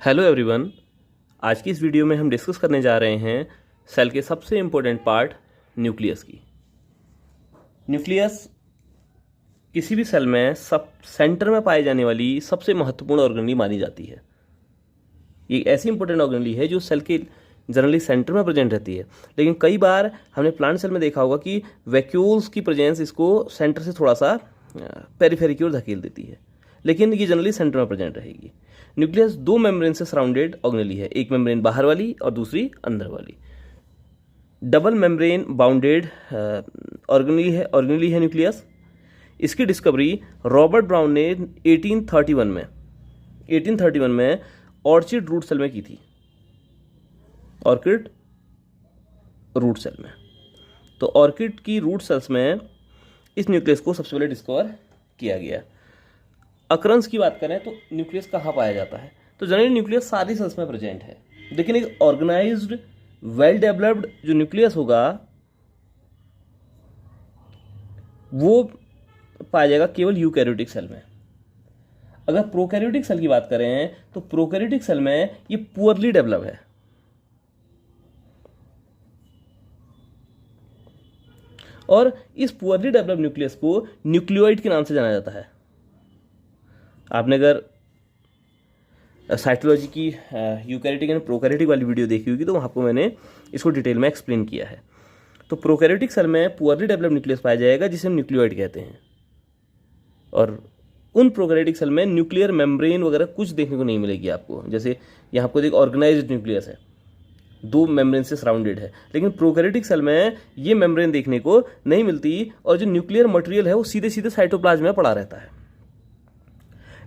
Hello everyone. आज की इस वीडियो में हम डिस्कस करने जा रहे हैं सेल के सबसे इम्पोर्टेंट पार्ट न्यूक्लियस की। न्यूक्लियस किसी भी सेल में सब सेंटर में पाई जाने वाली सबसे महत्वपूर्ण ऑर्गेनली मानी जाती है। ये ऐसी इंपॉर्टेंट ऑर्गेनली है जो सेल के जनरली सेंटर में प्रेजेंट रहती है, लेकिन कई बार हमने प्लांट सेल में देखा होगा कि वैक्यूल्स की प्रेजेंस इसको सेंटर से थोड़ा सा पेरिफेरी की ओर धकेल देती है, लेकिन ये जनरली सेंटर में प्रेजेंट रहेगी। न्यूक्लियस दो मेम्ब्रेन से सराउंडेड ऑर्गेनली है, एक मेम्ब्रेन बाहर वाली और दूसरी अंदर वाली। डबल मेम्ब्रेन बाउंडेड ऑर्गेनली है न्यूक्लियस। इसकी डिस्कवरी रॉबर्ट ब्राउन ने 1831 में ऑर्चिड रूट सेल में की थी। ऑर्किड रूट सेल में, तो ऑर्किड की रूट सेल्स में इस न्यूक्लियस को सबसे पहले डिस्कवर किया गया। अक्रंस की बात करें तो न्यूक्लियस कहाँ पाया जाता है, तो जनरली न्यूक्लियस सारी सेल्स में प्रेजेंट है, लेकिन एक ऑर्गेनाइज्ड वेल डेवलप्ड जो न्यूक्लियस होगा वो पाया जाएगा केवल यूकैरियोटिक सेल में। अगर प्रोकैरियोटिक सेल की बात करें तो प्रोकैरियोटिक सेल में ये पुअरली डेवलप है, और इस पुअरली डेवलप्ड न्यूक्लियस को न्यूक्लियोइड के नाम से जाना जाता है। आपने अगर साइटोलॉजी की यूकैरियोटिक एंड प्रोकैरियोटिक वाली वीडियो देखी होगी तो वहाँ पर मैंने इसको डिटेल में एक्सप्लेन किया है। तो प्रोकैरियोटिक सेल में पुअरली डेवलप्ड न्यूक्लियस पाया जाएगा जिसे हम न्यूक्लियोइड कहते हैं, और उन प्रोकैरियोटिक सेल में न्यूक्लियर मेम्ब्रेन वगैरह कुछ देखने को नहीं मिलेगी आपको। जैसे यहाँ आपको एक ऑर्गेनाइज्ड न्यूक्लियस है, दो मेम्ब्रेन से सराउंडेड है, लेकिन प्रोकैरियोटिक सेल में ये मेम्ब्रेन देखने को नहीं मिलती, और जो न्यूक्लियर मटेरियल है वो सीधे सीधे साइटोप्लाज्म में पड़ा रहता है।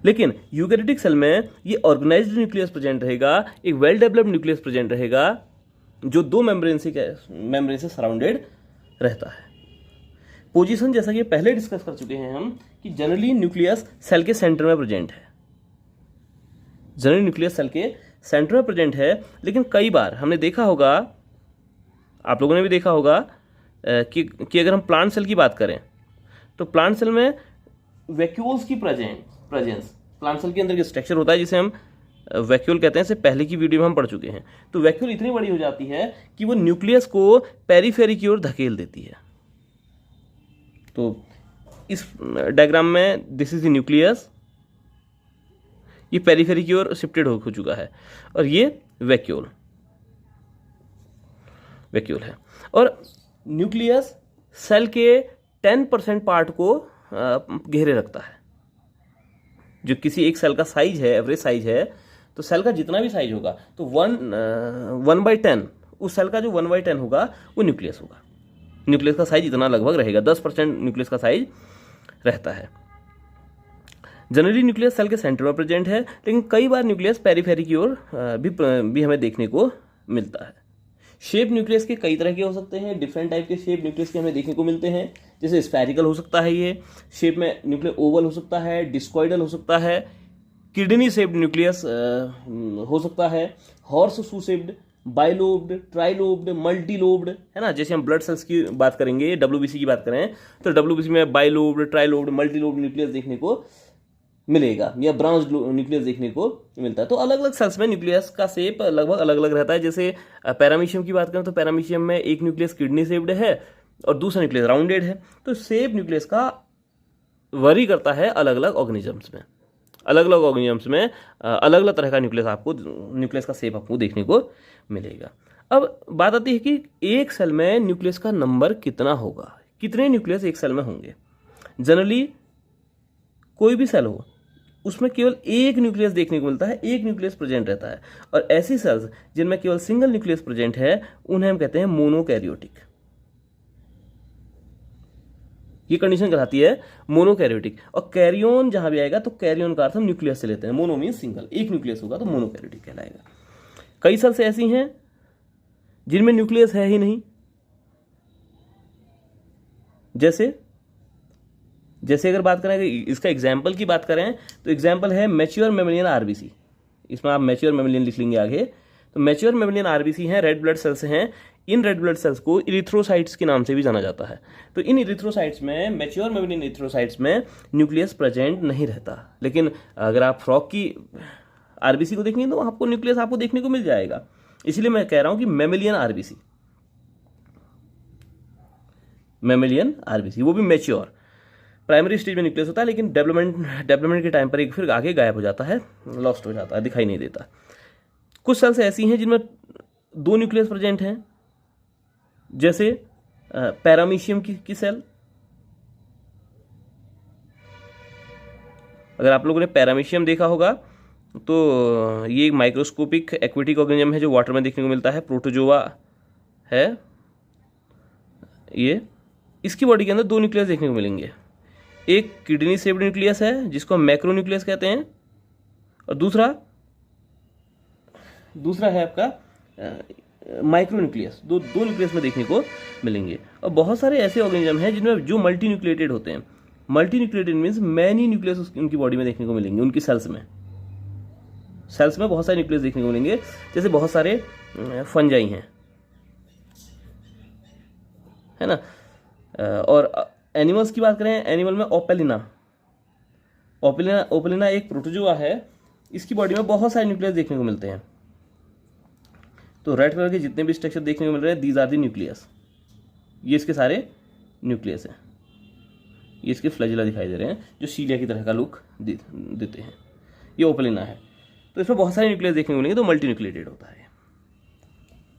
लेकिन यूकैरियोटिक सेल में ये ऑर्गेनाइज्ड न्यूक्लियस प्रेजेंट रहेगा, एक वेल डेवलप्ड न्यूक्लियस प्रेजेंट रहेगा जो दो मेम्ब्रेन से सराउंडेड रहता है। पोजीशन जैसा कि पहले डिस्कस कर चुके हैं हम कि जनरली न्यूक्लियस सेल के सेंटर में प्रेजेंट है। जनरली न्यूक्लियस सेल के सेंटर में प्रेजेंट है, लेकिन कई बार हमने देखा होगा, आप लोगों ने भी देखा होगा कि अगर हम प्लांट सेल की बात करें तो प्लांट सेल में वैक्यूल्स की प्रेजेंस प्लांट सेल के अंदर स्ट्रक्चर होता है जिसे हम वैक्यूल कहते हैं। इससे पहले की वीडियो में हम पढ़ चुके हैं। तो वैक्यूल इतनी बड़ी हो जाती है कि वो न्यूक्लियस को पेरीफेरी की ओर धकेल देती है। तो इस डायग्राम में दिस इज द न्यूक्लियस, ये पेरीफेरी की ओर शिफ्टेड हो चुका है, और ये वैक्यूल है। और न्यूक्लियस सेल के 10% पार्ट को घेरे रखता है। जो किसी एक सेल का साइज है, एवरेज साइज है, तो सेल का जितना भी साइज होगा तो 1/10 उस सेल का जो 1/10 होगा वो न्यूक्लियस होगा। न्यूक्लियस का साइज इतना लगभग रहेगा, 10% न्यूक्लियस का साइज रहता है। जनरली न्यूक्लियस सेल के सेंटर में प्रेजेंट है, लेकिन कई बार न्यूक्लियस पेरीफेरी की ओर भी हमें देखने को मिलता है। शेप न्यूक्लियस के कई तरह के हो सकते हैं, डिफरेंट टाइप के शेप न्यूक्लियस के हमें देखने को मिलते हैं। जैसे स्फेरिकल हो सकता है, ये शेप में न्यूक्लियर ओवल हो सकता है, डिस्कॉइडल हो सकता है, किडनी शेप्ड न्यूक्लियस हो सकता है, हॉर्स शू शेप्ड, बाइलोब्ड, ट्राइलोब्ड, मल्टीलोब्ड, है ना। जैसे हम ब्लड सेल्स की बात करेंगे, डब्ल्यूबीसी की बात करें तो डब्ल्यूबीसी में बाइलोब्ड, ट्राइलोब्ड, मल्टीलोब्ड न्यूक्लियस देखने को मिलेगा, या ब्राउन्स न्यूक्लियस देखने को मिलता है। तो अलग अलग सेल्स में न्यूक्लियस का शेप लगभग अलग अलग रहता है। जैसे पैरामीशियम की बात करें तो पैरामीशियम में एक न्यूक्लियस किडनी शेप्ड है और दूसरा न्यूक्लियस राउंडेड है। तो शेप न्यूक्लियस का वरी करता है अलग अलग ऑर्गेनिजम्स में। अलग अलग तरह का न्यूक्लियस का शेप आपको देखने को मिलेगा। अब बात आती है कि एक सेल में न्यूक्लियस का नंबर कितना होगा, कितने न्यूक्लियस एक सेल में होंगे। जनरली कोई भी सेल हो उसमें केवल एक न्यूक्लियस देखने को मिलता है, एक न्यूक्लियस प्रेजेंट रहता है, और ऐसी सेल्स जिनमें केवल सिंगल न्यूक्लियस प्रेजेंट है उन्हें हम कहते हैं मोनोकैरियोटिक। ये कंडीशन कहलाती है मोनोकैरियोटिक। और कैरियोन जहां भी आएगा तो कैरियोन का अर्थ हम न्यूक्लियस से लेते हैं। मोनो मीन सिंगल, एक न्यूक्लियस होगा तो मोनोकैरियोटिक कहलाएगा। कई सेल्स ऐसी हैं जिनमें न्यूक्लियस है ही नहीं। जैसे अगर बात करें, इसका एग्जाम्पल की बात करें तो एग्जाम्पल है मैच्योर मेमेलियन आरबीसी। इसमें आप मैच्योर मेमेलियन लिख लेंगे आगे। तो मैच्योर मेमेलियन आरबीसी हैं, रेड ब्लड सेल्स हैं। इन रेड ब्लड सेल्स को इरिथ्रोसाइट्स के नाम से भी जाना जाता है। तो इन इरिथ्रोसाइट्स में, मैच्योर मेमेलियन इरिथ्रोसाइट्स में न्यूक्लियस प्रेजेंट नहीं रहता। लेकिन अगर आप फ्रॉग की आरबीसी को देखेंगे तो आपको न्यूक्लियस आपको देखने को मिल जाएगा। इसलिए मैं कह रहा हूं कि मैमेलियन आरबीसी, मैमेलियन आरबीसी, वो भी मैच्योर। प्राइमरी स्टेज में न्यूक्लियस होता है, लेकिन डेवलपमेंट के टाइम पर एक फिर आगे गायब हो जाता है, लॉस्ट हो जाता है, दिखाई नहीं देता। कुछ सेल्स ऐसी हैं जिनमें 2 न्यूक्लियस प्रेजेंट हैं, जैसे पैरामीशियम की सेल। अगर आप लोगों ने पैरामीशियम देखा होगा तो ये एक माइक्रोस्कोपिक एक्वेटिक ऑर्गेनिज्म है जो वाटर में देखने को मिलता है, प्रोटोजोआ है ये। इसकी बॉडी के अंदर 2 न्यूक्लियस देखने को मिलेंगे। एक किडनी शेप्ड न्यूक्लियस है जिसको हम मैक्रो न्यूक्लियस कहते हैं, और दूसरा है आपका माइक्रो न्यूक्लियस। दो न्यूक्लियस में देखने को मिलेंगे। और बहुत सारे ऐसे ऑर्गेनिज्म हैं जिनमें जो मल्टी न्यूक्लिएटेड होते हैं। Multi nucleated means many nucleus उनकी बॉडी में देखने को मिलेंगे, उनकी सेल्स में बहुत सारे न्यूक्लियस देखने को मिलेंगे। जैसे बहुत सारे फंजाई हैं, है ना। और एनिमल्स की बात करें, एनिमल में ओपेलिना एक प्रोटोजोआ है, इसकी बॉडी में बहुत सारे न्यूक्लियस देखने को मिलते हैं। तो रेड कलर के जितने भी स्ट्रक्चर देखने को मिल रहे हैं, दीज आर दी न्यूक्लियस। ये इसके सारे न्यूक्लियस हैं। ये इसके फ्लैजिला दिखाई दे रहे हैं जो सीलिया की तरह का लुक देते हैं। ये ओपेलिना है, तो इसमें बहुत सारे न्यूक्लियस देखने को मिलेंगे, तो मल्टी न्यूक्लिएटेड होता है।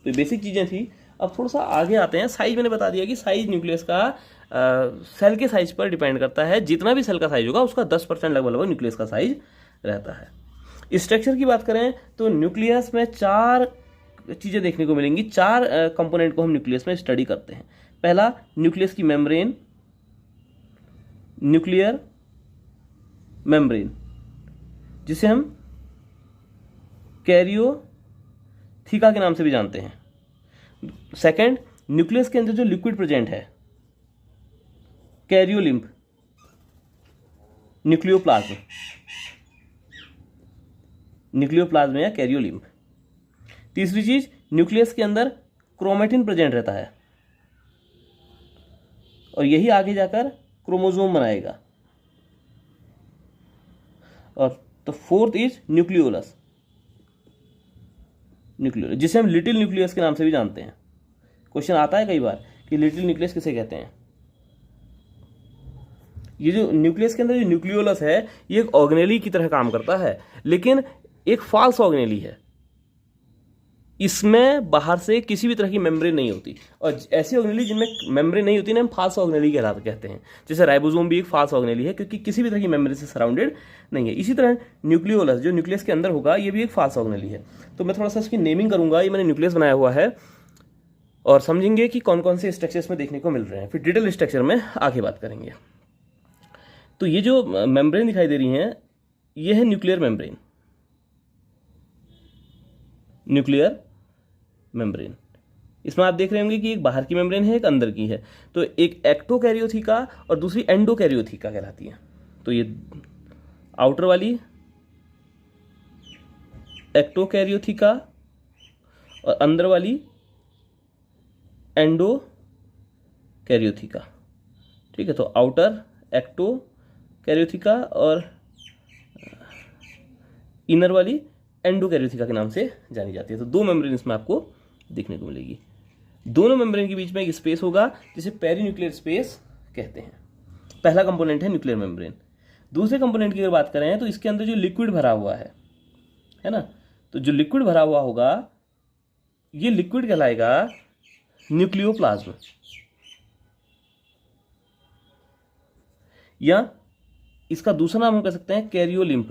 तो बेसिक चीज़ें थी। अब थोड़ा सा आगे आते हैं। साइज मैंने बता दिया कि साइज न्यूक्लियस का सेल के साइज पर डिपेंड करता है। जितना भी सेल का साइज होगा उसका 10% लगभग न्यूक्लियस का साइज रहता है। स्ट्रक्चर की बात करें तो न्यूक्लियस में 4 चीज़ें देखने को मिलेंगी। 4 कंपोनेंट को हम न्यूक्लियस में स्टडी करते हैं। पहला, न्यूक्लियस की मेम्ब्रेन, न्यूक्लियर मेम्ब्रेन, जिसे हम कैरियोथीका के नाम से भी जानते हैं। सेकंड, न्यूक्लियस के अंदर जो लिक्विड प्रेजेंट है, कैरियोलिम्फ, न्यूक्लियोप्लाज्म या कैरियोलिम्फ। तीसरी चीज, न्यूक्लियस के अंदर क्रोमेटिन प्रेजेंट रहता है और यही आगे जाकर क्रोमोसोम बनाएगा। और तो फोर्थ इज न्यूक्लियोलस, जिसे हम लिटिल न्यूक्लियस के नाम से भी जानते हैं। क्वेश्चन आता है कई बार कि लिटिल न्यूक्लियस किसे कहते हैं। ये जो न्यूक्लियस के अंदर जो न्यूक्लियोलस है, ये एक ऑर्गेनेली की तरह काम करता है, लेकिन एक फॉल्स ऑर्गेनेली है। इसमें बाहर से किसी भी तरह की मेम्ब्रेन नहीं होती, और ऐसी ऑर्गेनेली जिनमें मेम्ब्रेन नहीं होती ना, हम फॉल्स ऑर्गेनेली कहते हैं। जैसे राइबोसोम भी एक फॉल्स ऑर्गेनेली है, क्योंकि किसी भी तरह की मेम्ब्रेन से सराउंडेड नहीं है। इसी तरह न्यूक्लियोलस जो न्यूक्लियस के अंदर होगा, ये भी एक फॉल्स ऑर्गेनेली है। तो मैं थोड़ा सा इसकी नेमिंग करूंगा। ये मैंने न्यूक्लियस बनाया हुआ है, और समझेंगे कि कौन कौन से स्ट्रक्चर्स में देखने को मिल रहे हैं। फिर डिटेल स्ट्रक्चर में आगे बात करेंगे। तो ये जो मेम्ब्रेन दिखाई दे रही हैं, ये है न्यूक्लियर मेम्ब्रेन। न्यूक्लियर मेम्ब्रेन, इसमें आप देख रहे होंगे कि एक बाहर की मेम्ब्रेन है, एक अंदर की है। तो एक एक्टोकैरियोथीका और दूसरी एंडोकैरियोथीका कहलाती है। तो ये आउटर वाली एक्टोकैरियोथीका और अंदर वाली एंडोकैरियोथीका। ठीक है, तो आउटर एक्टोकैरियोथीका और इनर वाली एंडोकैरियोथीका के नाम से जानी जाती है। तो 2 मेम्ब्रेन इसमें आपको देखने को मिलेगी। दोनों मेम्ब्रेन के बीच में एक स्पेस होगा जिसे पेरीन्यूक्लियर स्पेस कहते हैं। पहला कंपोनेंट है न्यूक्लियर मेम्ब्रेन। दूसरे कंपोनेंट की अगर बात करें तो इसके अंदर जो लिक्विड भरा हुआ है ना, तो जो लिक्विड भरा हुआ होगा, ये लिक्विड कहलाएगा न्यूक्लियोप्लाज्म, या इसका दूसरा नाम हम कह सकते हैं कैरियोलिम्फ।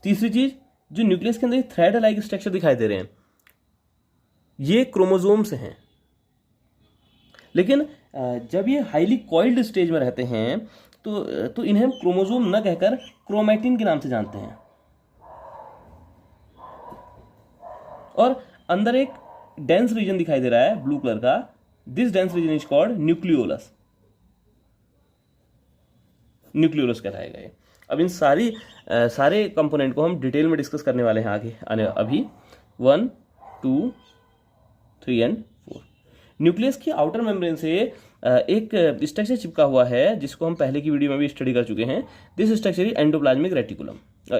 तीसरी चीज, जो न्यूक्लियस के अंदर थ्रेड लाइक स्ट्रक्चर दिखाई दे रहे हैं, ये क्रोमोसोम्स हैं। लेकिन जब ये हाईली कॉइल्ड स्टेज में रहते हैं तो इन्हें हम क्रोमोसोम न कहकर क्रोमैटिन के नाम से जानते हैं। और अंदर एक डेंस रीजन दिखाई दे रहा है ब्लू कलर का, this dense region is called nucleolus कहलाएगा ये। अब इन सारे कंपोनेंट को हम डिटेल में डिस्कस करने वाले हैं अभी 1, 2, 3 एंड 4। न्यूक्लियस की आउटर मेम्ब्रेन से एक स्ट्रक्चर चिपका हुआ है जिसको हम पहले की वीडियो में भी स्टडी कर चुके हैं। This structure is endoplasmic reticulum.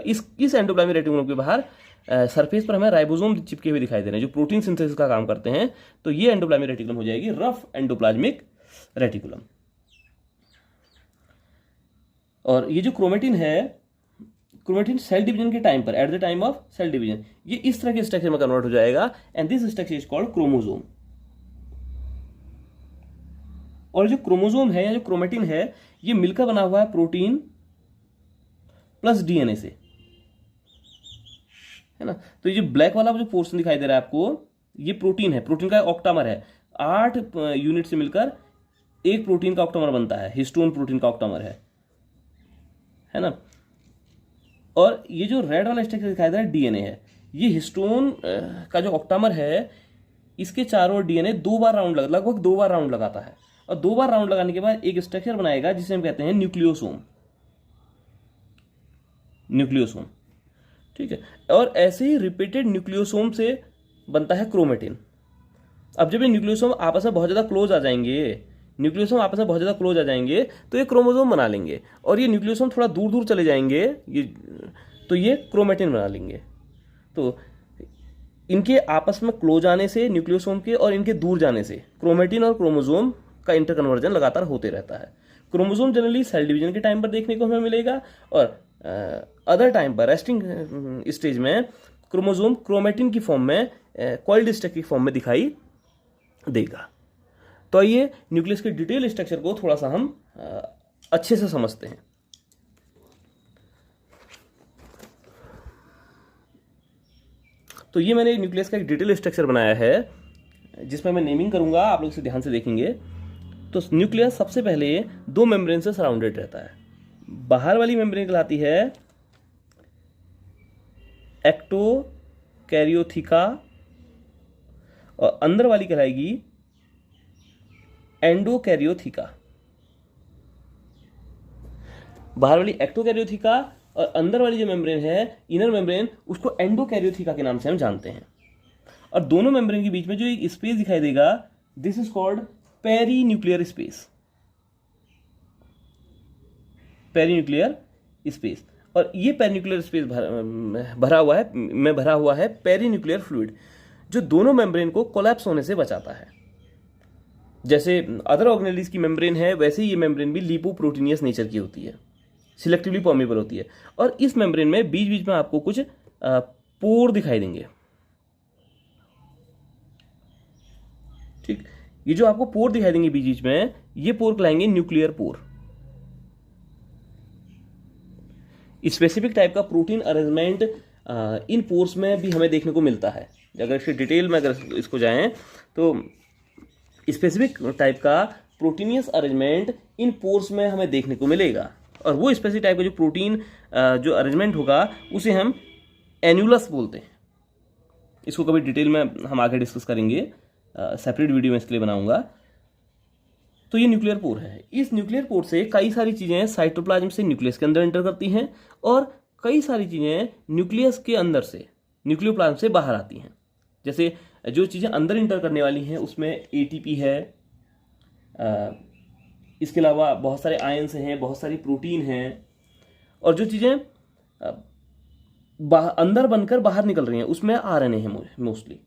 इस एंडोप्लाज्मिक रेटिकुलम के बाहर सरफेस पर हमें राइबोसोम चिपके हुए दिखाई दे रहे हैं जो प्रोटीन सिंथेसिस का काम करते हैं। तो ये एंडोप्लाज्मिक रेटिकुलम हो जाएगी रफ एंडोप्लाज्मिक रेटिकुलम। और ये जो क्रोमेटिन है, क्रोमेटिन सेल डिवीजन के टाइम पर, at the time of cell division, ये इस तरह के स्ट्रक्चर में कन्वर्ट हो जाएगा and this structure is called chromosome. और जो क्रोमोसोम है या जो क्रोमेटिन है ये मिलकर बना हुआ है प्रोटीन प्लस डीएनए से, है ना। तो ये जो ब्लैक वाला जो पोर्शन दिखाई दे रहा है आपको, ये प्रोटीन है, प्रोटीन का ऑक्टामर है। 8 यूनिट से मिलकर एक प्रोटीन का ऑक्टामर बनता है, हिस्टोन प्रोटीन का ऑक्टामर है ना। और ये जो रेड वाला स्ट्रक्चर दिखाई दे रहा है डीएनए है। ये हिस्टोन का जो ऑक्टामर है इसके चारों डीएनए लगभग 2 बार राउंड लगाता है। और 2 बार राउंड लगाने के बाद एक स्ट्रक्चर बनाएगा जिसे हम कहते हैं न्यूक्लियोसोम। न्यूक्लियोसोम, ठीक है। और ऐसे ही रिपीटेड न्यूक्लियोसोम से बनता है क्रोमेटिन। अब जब ये न्यूक्लियोसोम आपस में बहुत ज़्यादा क्लोज आ जाएंगे, तो ये क्रोमोसोम बना लेंगे। और ये न्यूक्लियोसोम थोड़ा दूर दूर चले जाएंगे तो ये क्रोमेटिन बना लेंगे। तो इनके आपस में क्लोज आने से न्यूक्लियोसोम के और इनके दूर जाने से क्रोमेटिन और क्रोमोसोम का इंटरकन्वर्जन लगातार होते रहता है। क्रोमोसोम जनरली सेल डिवीजन के टाइम पर देखने को हमें मिलेगा और अदर टाइम पर रेस्टिंग स्टेज में क्रोमोसोम क्रोमेटिन की फॉर्म में, कॉइल्ड स्ट्रक्चर की फॉर्म में दिखाई देगा। तो आइए न्यूक्लियस के डिटेल स्ट्रक्चर को थोड़ा सा हम अच्छे से समझते हैं। तो ये मैंने न्यूक्लियस का एक डिटेल स्ट्रक्चर बनाया है जिसमें मैं नेमिंग करूंगा, आप लोग इसे ध्यान से देखेंगे। तो न्यूक्लियस सबसे पहले 2 मेम्ब्रेन से सराउंडेड रहता है। बाहर वाली मेम्ब्रेन कहलाती है एक्टोकैरियोथिका और अंदर वाली कहलाएगी एंडोकैरियोथिका। बाहर वाली एक्टोकैरियोथिका और अंदर वाली जो मेम्ब्रेन है, इनर मेम्ब्रेन, उसको एंडोकैरियोथिका के नाम से हम जानते हैं। और दोनों मेम्ब्रेन के बीच में जो एक स्पेस दिखाई देगा, this is called perinuclear space. Perinuclear space. और ये पेरीन्यूक्लियर स्पेस भरा हुआ है पेरीन्यूक्लियर फ्लूइड, जो दोनों मेम्ब्रेन को कोलैप्स होने से बचाता है। जैसे अदर ऑर्गेनेल्स की मेम्ब्रेन है, वैसे ही ये मेम्ब्रेन भी लिपोप्रोटीनियस नेचर की होती है, सिलेक्टिवली परमेबल होती है। और इस मेम्ब्रेन में बीच बीच में आपको कुछ पोर दिखाई देंगे, ठीक। ये जो आपको पोर दिखाई देंगे बीच बीच में, ये पोर कहलाएंगे न्यूक्लियर पोर। स्पेसिफिक टाइप का प्रोटीन अरेंजमेंट इन पोर्स में भी हमें देखने को मिलता है। अगर इसके डिटेल में अगर इसको जाएं तो स्पेसिफिक टाइप का प्रोटीनियस अरेंजमेंट इन पोर्स में हमें देखने को मिलेगा। और वो स्पेसिफिक टाइप का जो प्रोटीन जो अरेंजमेंट होगा उसे हम एन्युलस बोलते हैं। इसको कभी डिटेल में हम आगे डिस्कस करेंगे, सेपरेट वीडियो में इसके लिए बनाऊंगा। तो ये न्यूक्लियर पोर है। इस न्यूक्लियर पोर से कई सारी चीज़ें साइटोप्लाज्म से न्यूक्लियस के अंदर एंटर करती हैं और कई सारी चीज़ें न्यूक्लियस के अंदर से न्यूक्लियोप्लाज्म से बाहर आती हैं। जैसे जो चीज़ें अंदर इंटर करने वाली हैं उसमें एटीपी है, इसके अलावा बहुत सारे आयंस हैं, बहुत सारी प्रोटीन हैं। और जो चीज़ें अंदर बनकर बाहर निकल रही हैं उसमें आरएनए है मोस्टली,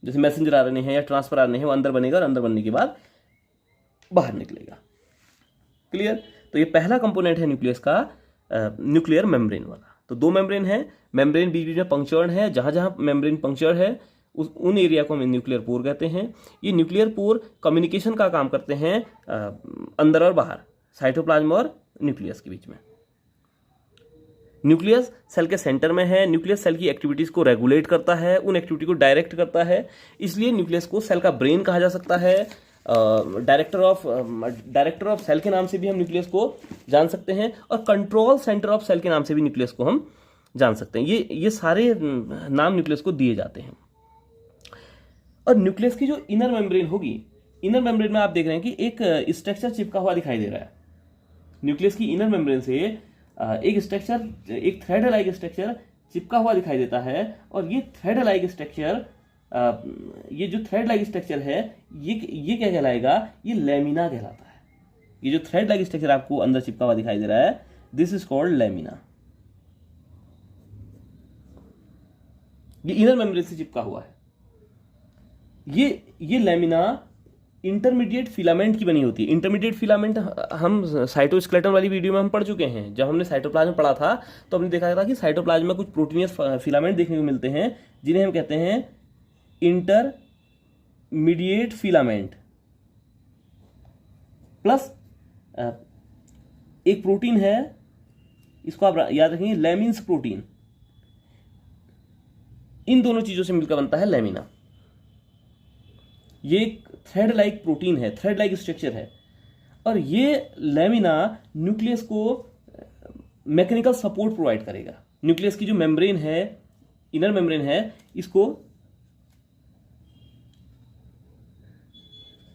जैसे मैसेंजर आरएनए है या ट्रांसफर आरएनए है, वो अंदर बनेगा और अंदर बनने के बाद बाहर निकलेगा। क्लियर। तो ये पहला कंपोनेंट है न्यूक्लियस का, न्यूक्लियर मेम्ब्रेन वाला। तो 2 मेम्ब्रेन है, मेम्ब्रेन बीच बीच में पंक्चर्ड है, जहां जहां मेम्ब्रेन पंक्चर्ड है उन एरिया को हम न्यूक्लियर पोर कहते हैं। ये न्यूक्लियर पोर कम्युनिकेशन का काम करते हैं अंदर और बाहर, साइटोप्लाज्म और न्यूक्लियस के बीच में। न्यूक्लियस सेल के सेंटर में है। न्यूक्लियस सेल की एक्टिविटीज को रेगुलेट करता है, उन एक्टिविटी को डायरेक्ट करता है। इसलिए न्यूक्लियस को सेल का ब्रेन कहा जा सकता है। डायरेक्टर ऑफ सेल के नाम से भी हम न्यूक्लियस को जान सकते हैं और कंट्रोल सेंटर ऑफ सेल के नाम से भी न्यूक्लियस को हम जान सकते हैं। ये सारे नाम न्यूक्लियस को दिए जाते हैं। और न्यूक्लियस की जो इनर मेम्ब्रेन होगी, इनर मेम्ब्रेन में आप देख रहे हैं कि एक स्ट्रक्चर चिपका हुआ दिखाई दे रहा है। न्यूक्लियस की इनर मेम्ब्रेन से एक स्ट्रक्चर, एक थ्रेड लाइक स्ट्रक्चर चिपका हुआ दिखाई देता है। और ये थ्रेड लाइक स्ट्रक्चर ये जो थ्रेड लाइक स्ट्रक्चर है ये क्या कहलाएगा, ये लैमिना कहलाता है। ये जो थ्रेड लाइक स्ट्रक्चर आपको अंदर चिपका हुआ दिखाई दे रहा है, दिस इज कॉल्ड लैमिना। ये इनर मेम्ब्रेन से चिपका हुआ है। ये लैमिना इंटरमीडिएट फिलामेंट की बनी होती है। इंटरमीडिएट फिलामेंट हम साइटोस्केलेटन वाली वीडियो में हम पढ़ चुके हैं। जब हमने साइटोप्लाज्म पढ़ा था तो हमने देखा था कि साइटोप्लाज्म में कुछ प्रोटीनियस फिलामेंट देखने को मिलते हैं जिन्हें हम कहते हैं इंटरमीडिएट फिलामेंट। प्लस एक प्रोटीन है, इसको आप याद रखेंगे, लैमिन्स प्रोटीन। इन दोनों चीजों से मिलकर बनता है लैमिना। ये एक थ्रेड लाइक प्रोटीन है, थ्रेड लाइक स्ट्रक्चर है, और ये लैमिना न्यूक्लियस को मैकेनिकल सपोर्ट प्रोवाइड करेगा। न्यूक्लियस की जो मेम्ब्रेन है, इनर मेम्ब्रेन है, इसको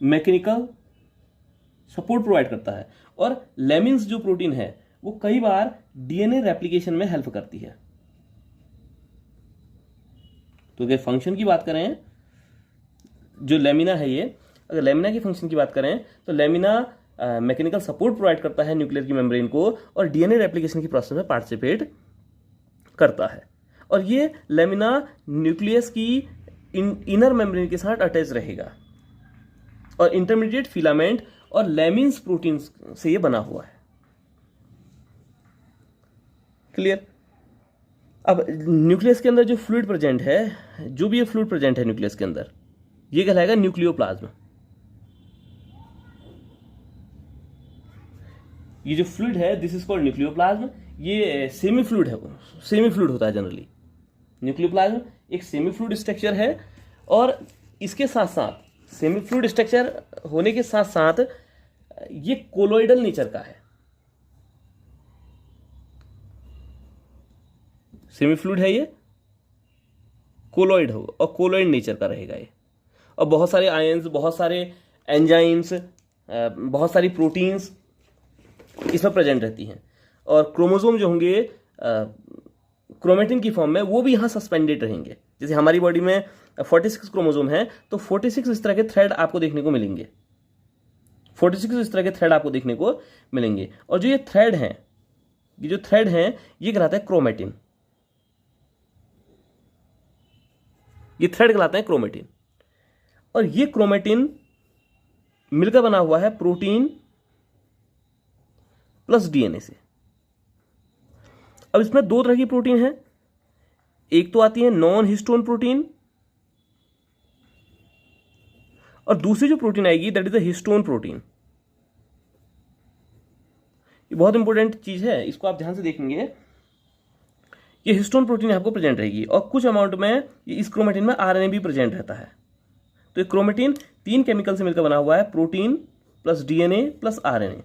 मैकेनिकल सपोर्ट प्रोवाइड करता है। और लैमिन्स जो प्रोटीन है वो कई बार डीएनए रेप्लिकेशन में हेल्प करती है। तो अगर फंक्शन की बात करें, जो लैमिना है, ये अगर लैमिना की फंक्शन की बात करें तो लैमिना मैकेनिकल सपोर्ट प्रोवाइड करता है न्यूक्लियर की मेम्ब्रेन को और डीएनए रेप्लिकेशन की प्रोसेस में पार्टिसिपेट करता है। और ये लैमिना न्यूक्लियस की इनर मेम्ब्रेन के साथ अटैच रहेगा और इंटरमीडिएट फिलामेंट और लैमिन्स प्रोटीन से ये बना हुआ है। क्लियर? अब न्यूक्लियस के अंदर जो फ्लूइड प्रेजेंट है, जो भी ये फ्लूइड प्रेजेंट है न्यूक्लियस के अंदर, ये कहलाएगा न्यूक्लियोप्लाज्म। ये जो फ्लूइड है, दिस इज कॉल्ड न्यूक्लियोप्लाज्म। ये सेमी फ्लूइड है, सेमी फ्लूइड होता है जनरली। न्यूक्लियोप्लाज्म एक सेमी फ्लूइड स्ट्रक्चर है और इसके साथ साथ, सेमी फ्लूइड स्ट्रक्चर होने के साथ साथ ये कोलोइडल नेचर का है। सेमी फ्लूइड है ये, कोलोइड हो और कोलोइड नेचर का रहेगा ये। और बहुत सारे आयंस, बहुत सारे एंजाइम्स, बहुत सारी प्रोटीन्स इसमें प्रेजेंट रहती हैं। और क्रोमोसोम जो होंगे क्रोमेटिन की फॉर्म में, वो भी यहाँ सस्पेंडेड रहेंगे। जैसे हमारी बॉडी में 46 क्रोमोसोम है तो 46 इस तरह के थ्रेड आपको देखने को मिलेंगे। 46 इस तरह के थ्रेड आपको देखने को मिलेंगे। और जो ये थ्रेड हैं, ये जो थ्रेड हैं, ये कहलाता है क्रोमेटिन। ये थ्रेड कहलाते हैं क्रोमेटिन। और ये क्रोमेटिन मिलकर बना हुआ है प्रोटीन प्लस डीएनए से। अब इसमें दो तरह की प्रोटीन है। एक तो आती है नॉन हिस्टोन प्रोटीन और दूसरी जो प्रोटीन आएगी that is the histone protein. ये बहुत इंपॉर्टेंट चीज है, इसको आप ध्यान से देखेंगे। ये हिस्टोन प्रोटीन आपको प्रेजेंट रहेगी और कुछ अमाउंट में इस क्रोमेटिन में आरएनए भी प्रेजेंट रहता है। तो ये क्रोमेटिन 3 केमिकल से मिलकर बना हुआ है, protein plus DNA plus RNA.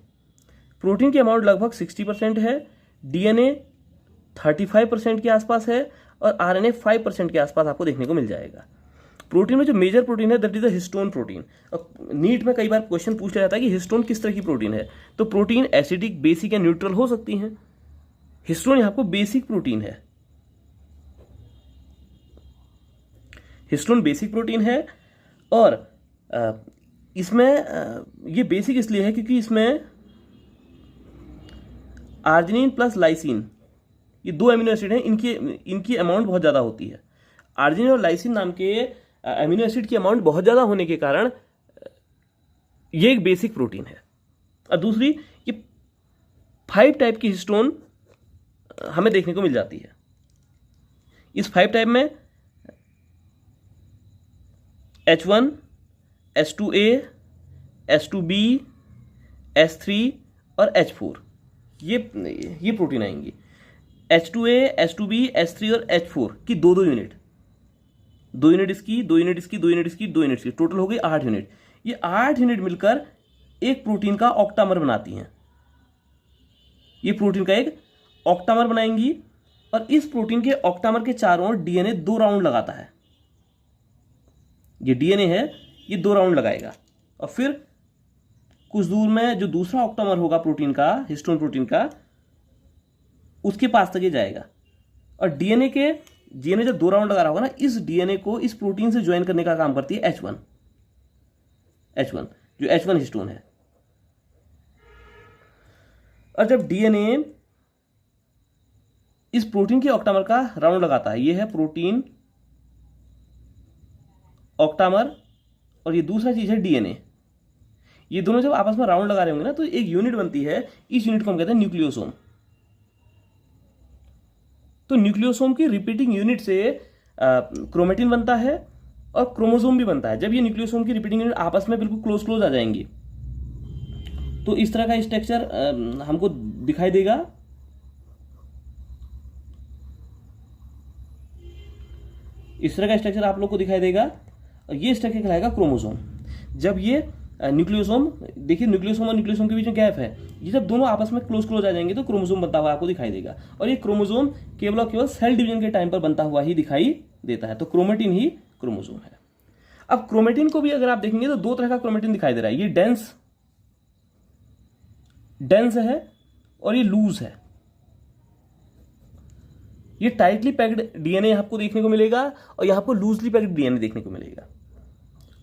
Protein की अमाउंट लगभग 60% है, डीएनए 35% के आसपास है और आरएनए 5% के आसपास आपको देखने को मिल जाएगा। प्रोटीन में जो मेजर प्रोटीन है that is the histone protein. और नीट में कई बार क्वेश्चन पूछ लिया जाता है कि हिस्टोन किस तरह की प्रोटीन है। तो प्रोटीन एसिडिक, बेसिक या न्यूट्रल हो सकती हैं। हिस्टोन यहाँ को बेसिक प्रोटीन है। हिस्टोन बेसिक प्रोटीन है और इसमें ये बेसिक इसलिए है क्योंकि इसमें आर्जिनिन प्लस लाइसिन, ये 2 अमीनो एसिड हैं, इनकी अमाउंट बहुत ज़्यादा होती है। आर्जिनिन और लाइसिन नाम के अमीनो एसिड की अमाउंट बहुत ज़्यादा होने के कारण ये एक बेसिक प्रोटीन है। और दूसरी, ये 5 टाइप की हिस्टोन हमें देखने को मिल जाती है। इस 5 टाइप में H1, H2A, H2B, H3 और H4 ये प्रोटीन आएंगी। H2A, H2B, H3 और H4 की 2-2 यूनिट, 2 यूनिट इसकी, 2 यूनिट इसकी, 2 यूनिट इसकी, 2 यूनिट इसकी, टोटल हो गई 8 यूनिट। ये 8 यूनिट मिलकर एक प्रोटीन का ऑक्टामर बनाती हैं। ये प्रोटीन का एक ऑक्टामर बनाएंगी और इस प्रोटीन के ऑक्टामर के चारों ओर डीएनए 2 राउंड लगाता है। ये डीएनए है, ये 2 राउंड लगाएगा और फिर कुछ दूर में जो दूसरा ऑक्टामर होगा प्रोटीन का, हिस्टोन प्रोटीन का, उसके पास तक ये जाएगा और डीएनए के डीएनए जब 2 राउंड लगा रहा होगा ना, इस डीएनए को इस प्रोटीन से ज्वाइन करने का काम करती है H1 जो H1 हिस्टोन है। और जब डीएनए इस प्रोटीन के ऑक्टामर का राउंड लगाता है, ये है प्रोटीन ऑक्टामर और ये दूसरा चीज है डीएनए, ये दोनों जब आपस में राउंड लगा रहे होंगे ना तो एक यूनिट बनती है, इस यूनिट को हम कहते हैं न्यूक्लियोसोम। तो न्यूक्लियोसोम की रिपीटिंग यूनिट से क्रोमेटिन बनता है और क्रोमोसोम भी बनता है। जब ये न्यूक्लियोसोम की रिपीटिंग यूनिट आपस में बिल्कुल क्लोज आ जाएंगी तो इस तरह का स्ट्रक्चर हमको दिखाई देगा। इस तरह का स्ट्रक्चर आप लोग को दिखाई देगा और ये स्ट्रक्चर कहलाएगा क्रोमोसोम। जब ये न्यूक्लियोसोम, देखिए न्यूक्लियोसोम और न्यूक्लियोसोम के बीच में गैप है, ये जब दोनों आपस में क्लोज आ जाएंगे तो क्रोमोसोम बनता हुआ आपको दिखाई देगा। और ये क्रोमोसोम केवल और केवल सेल डिवीजन के टाइम पर बनता हुआ ही दिखाई देता है। तो क्रोमेटिन ही क्रोमोसोम है। अब क्रोमेटिन को भी अगर आप देखेंगे तो 2 तरह का क्रोमेटिन दिखाई दे रहा है, ये डेंस है और ये लूज है। ये टाइटली पैक्ड डीएनए आपको देखने को मिलेगा और यहां पर लूजली पैक्ड डीएनए देखने को मिलेगा।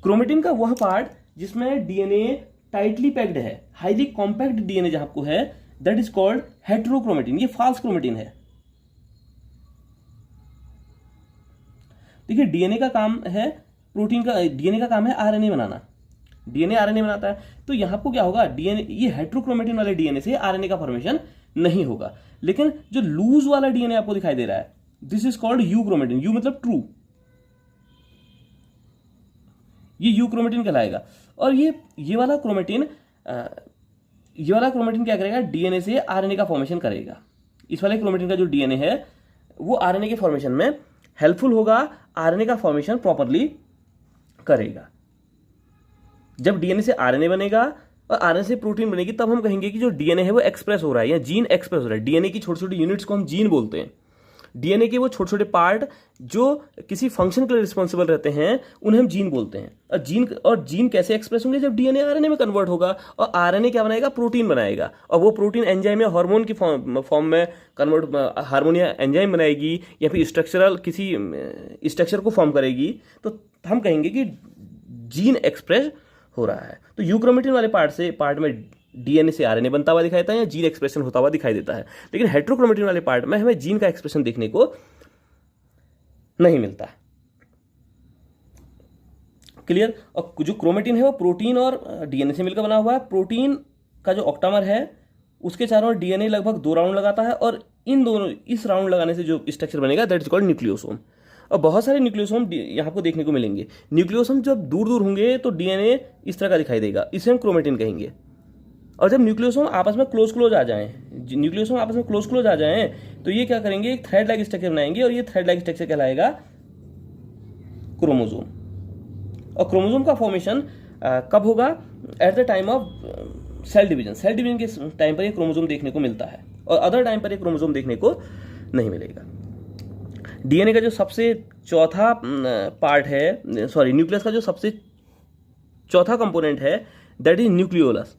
क्रोमेटिन का वह पार्ट जिसमें डीएनए टाइटली पैक्ड है, हाईली कॉम्पैक्ट डीएनए जहां आपको है, दैट इज कॉल्ड हेटेरोक्रोमेटिन। ये फाल्स क्रोमेटिन है। देखिए डीएनए का काम है डीएनए का काम है आरएनए बनाना। डीएनए आरएनए बनाता है, तो यहां पर क्या होगा, डीएनए ये हेटेरोक्रोमेटिन वाले डीएनए से आरएनए का फॉर्मेशन नहीं होगा। लेकिन जो लूज वाला डीएनए आपको दिखाई दे रहा है, this is called you chromatin. You मतलब ट्रू, ये यू क्रोमेटिन कहलाएगा। और ये वाला क्रोमेटिन क्या करेगा, डीएनए से आरएनए का फॉर्मेशन करेगा। इस वाले क्रोमेटिन का जो डीएनए है वो आरएनए के फॉर्मेशन में हेल्पफुल होगा, आरएनए का फॉर्मेशन प्रॉपरली करेगा। जब डीएनए से आरएनए बनेगा और आरएनए से प्रोटीन बनेगी, तब हम कहेंगे कि जो डीएनए है वो एक्सप्रेस हो रहा है या जीन एक्सप्रेस हो रहा है। डीएनए की छोटी छोटी यूनिट्स को हम जीन बोलते हैं। डीएनए के वो छोटे छोटे पार्ट जो किसी फंक्शन के लिए रिस्पॉन्सिबल रहते हैं उन्हें हम जीन बोलते हैं। और जीन कैसे एक्सप्रेस होंगे, जब डीएनए आरएनए में कन्वर्ट होगा और आरएनए क्या बनाएगा, प्रोटीन बनाएगा। और वो प्रोटीन एंजाइम या हार्मोन की फॉर्म में कन्वर्ट, हार्मोन या एंजाइम बनाएगी या फिर किसी स्ट्रक्चर को फॉर्म करेगी। तो हम कहेंगे कि जीन एक्सप्रेस हो रहा है। तो यूक्रोमेटिन वाले पार्ट में डीएनए से आरएनए बनता हुआ दिखाई देता है या जीन एक्सप्रेशन होता हुआ दिखाई देता है। लेकिन हेटेरोक्रोमेटिन वाले पार्ट में हमें जीन का एक्सप्रेशन देखने को नहीं मिलता। क्लियर। और जो क्रोमेटिन है वो प्रोटीन और डीएनए से मिलकर बना हुआ है। प्रोटीन का जो ऑक्टामर है उसके चारों ओर डीएनए लगभग 2 राउंड लगाता है और इस राउंड लगाने से जो स्ट्रक्चर बनेगा दैट इज कॉल्ड न्यूक्लियोसोम। और बहुत सारे न्यूक्लियोसोम यहाँ को देखने को मिलेंगे। न्यूक्लियोसोम जब दूर दूर होंगे तो डीएनए इस तरह का दिखाई देगा, इसे हम क्रोमेटिन कहेंगे। और जब न्यूक्लियोसोम आपस में क्लोज आ जाएं, तो ये क्या करेंगे, एक थ्रेड लाइक स्ट्रक्चर बनाएंगे और ये थ्रेड लाइक स्ट्रक्चर कहलाएगा क्रोमोसोम। और क्रोमोसोम का फॉर्मेशन कब होगा, at the time of cell division. Cell division के टाइम पर ये क्रोमोसोम देखने को मिलता है और अदर टाइम पर ये क्रोमोसोम देखने को नहीं मिलेगा। डीएनए का जो सबसे चौथा पार्ट है, सॉरी न्यूक्लियस का जो सबसे चौथा कंपोनेंट है दैट इज न्यूक्लियोलस।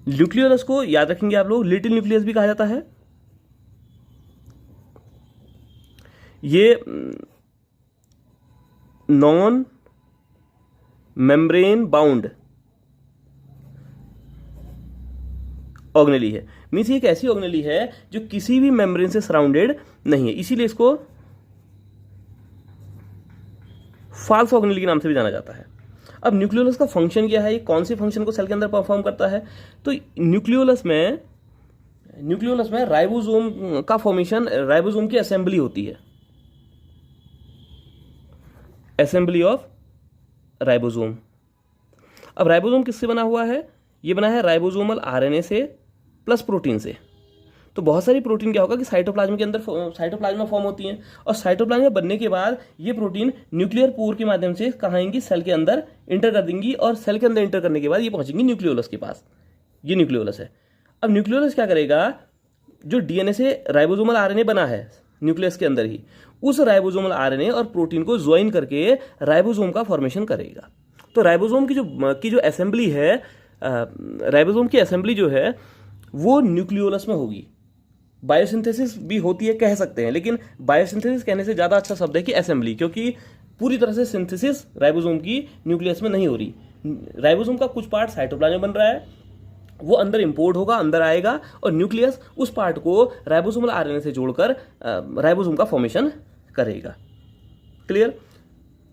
न्यूक्लियोलस को याद रखेंगे आप लोग, लिटिल न्यूक्लियस भी कहा जाता है। ये नॉन मेम्ब्रेन बाउंड ऑर्गेनेली है। मीन्स ये एक ऐसी ऑर्गेनेली है जो किसी भी मेम्ब्रेन से सराउंडेड नहीं है, इसीलिए इसको फाल्स ऑर्गेनेली के नाम से भी जाना जाता है। अब न्यूक्लियोलस का फंक्शन क्या है, ये कौन से फंक्शन को सेल के अंदर परफॉर्म करता है, तो न्यूक्लियोलस में राइबोसोम का फॉर्मेशन, राइबोसोम की असेंबली होती है, असेंबली ऑफ राइबोसोम। अब राइबोसोम किससे बना हुआ है, ये बना है राइबोसोमल आरएनए से प्लस प्रोटीन से। तो बहुत सारी प्रोटीन क्या होगा कि साइटोप्लाज्म के अंदर साइटोप्लाज्म में फॉर्म होती हैं और साइटोप्लाज्म बनने के बाद ये प्रोटीन न्यूक्लियर पोर के माध्यम से कहाँ आएंगी, सेल के अंदर इंटर कर देंगी और सेल के अंदर इंटर करने के बाद ये पहुंचेंगी न्यूक्लियोलस के पास। ये न्यूक्लियोलस है। अब न्यूक्लियोलस क्या करेगा, जो डीएनए से राइबोसोमल आरएनए बना है न्यूक्लियस के अंदर ही, उस राइबोसोमल आरएनए और प्रोटीन को ज्वाइन करके राइबोसोम का फॉर्मेशन करेगा। तो राइबोसोम की जो असेंबली है, राइबोसोम की असेंबली जो है वो न्यूक्लियोलस में होगी। बायोसिंथेसिस भी होती है कह सकते हैं, लेकिन बायोसिंथेसिस कहने से ज़्यादा अच्छा शब्द है कि असेंबली, क्योंकि पूरी तरह से सिंथेसिस राइबोसोम की न्यूक्लियस में नहीं हो रही। राइबोसोम का कुछ पार्ट साइटोप्लाज्म बन रहा है, वो अंदर इंपोर्ट होगा, अंदर आएगा, और न्यूक्लियस उस पार्ट को राइबोसोमल आरएनए से जोड़कर राइबोसोम का फॉर्मेशन करेगा। क्लियर?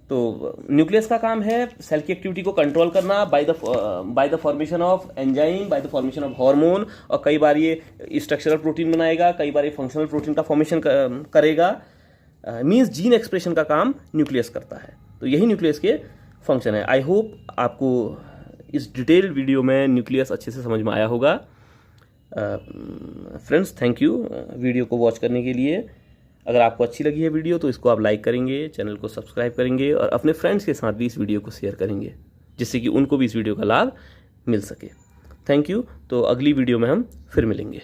तो न्यूक्लियस का काम है सेल की एक्टिविटी को कंट्रोल करना by the formation of enzyme, by the formation of hormone, और कई बार ये स्ट्रक्चरल प्रोटीन बनाएगा, कई बार ये फंक्शनल प्रोटीन का फॉर्मेशन करेगा। मींस जीन एक्सप्रेशन का काम न्यूक्लियस करता है। तो यही न्यूक्लियस के फंक्शन है। आई होप आपको इस डिटेल्ड वीडियो में न्यूक्लियस अच्छे से समझ में आया होगा। फ्रेंड्स, थैंक यू वीडियो को वॉच करने के लिए। अगर आपको अच्छी लगी है वीडियो तो इसको आप लाइक करेंगे, चैनल को सब्सक्राइब करेंगे, और अपने फ्रेंड्स के साथ भी इस वीडियो को शेयर करेंगे, जिससे कि उनको भी इस वीडियो का लाभ मिल सके। Thank you. तो अगली वीडियो में हम फिर मिलेंगे।